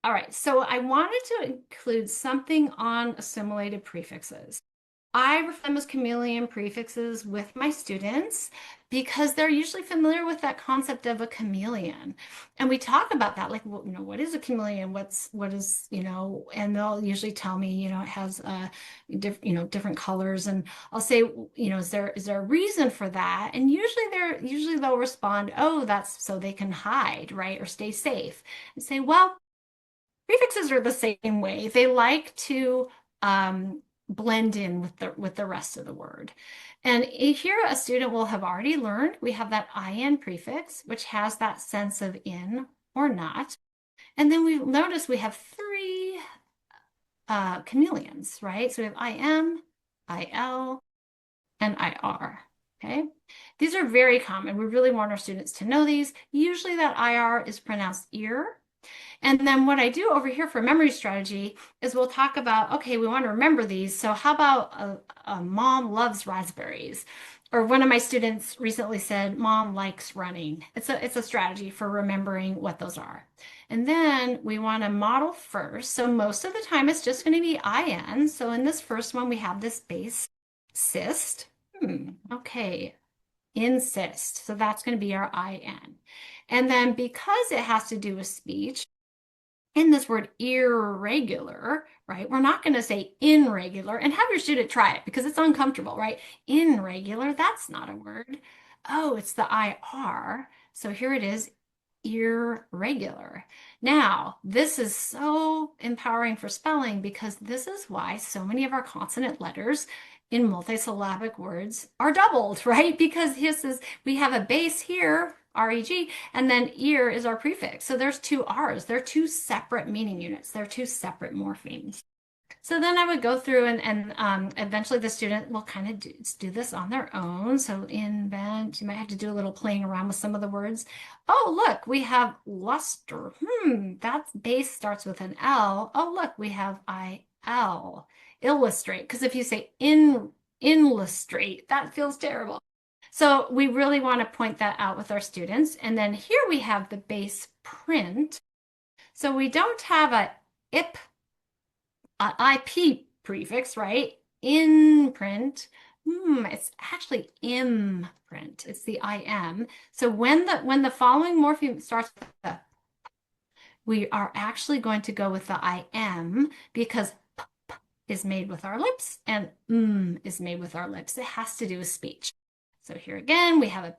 All right, so I wanted to include something on assimilated prefixes. I refer them as chameleon prefixes with my students because they're usually familiar with that concept of a chameleon. And we talk about that, like, well, what is a chameleon? What is, and they'll usually tell me, it has different colors. And I'll say, is there a reason for that? And usually they'll respond, oh, that's so they can hide, right? Or stay safe. And say, well, prefixes are the same way. They like to blend in with the rest of the word. And here a student will have already learned we have that in prefix, which has that sense of in or not. And then we notice we have three chameleons, right? So we have im, il, and ir. Okay. These are very common. We really want our students to know these. Usually that ir is pronounced ear. And then what I do over here for memory strategy is we'll talk about, okay, we want to remember these. So how about a mom loves raspberries? Or one of my students recently said, mom likes running. It's a strategy for remembering what those are. And then we want to model first. So most of the time it's just going to be in. So in this first one, we have this base cyst. Okay, insist. So that's going to be our in. And then because it has to do with speech, in this word irregular, right? We're not going to say irregular and have your student try it because it's uncomfortable, right? Irregular, that's not a word. Oh, it's the IR. So here it is, irregular. Now, this is so empowering for spelling because this is why so many of our consonant letters in multisyllabic words are doubled, right? Because we have a base here, REG, and then ear is our prefix. So there's two R's. They're two separate meaning units. They're two separate morphemes. So then I would go through and eventually the student will kind of do this on their own. So invent, you might have to do a little playing around with some of the words. Oh, look, we have luster. That base starts with an L. Oh, look, we have IL. Illustrate, because if you say illustrate, that feels terrible. So we really want to point that out with our students. And then here we have the base print. So we don't have a IP IP prefix, right? In print. It's actually imprint. It's the IM. So when the following morpheme starts with the, we are actually going to go with the IM because p is made with our lips and is made with our lips. It has to do with speech. So here again, we have a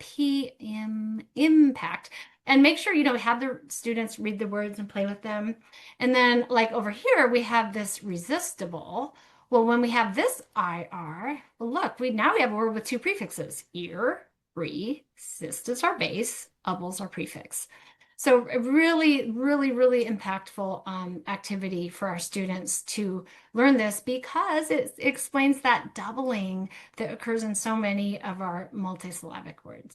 impact. And make sure you have the students read the words and play with them. And then like over here, we have this resistible. Well, when we have this IR, well, look, now we have a word with two prefixes. Ear, resist is our base, uble's our prefix. So a really, really, really impactful activity for our students to learn this because it explains that doubling that occurs in so many of our multisyllabic words.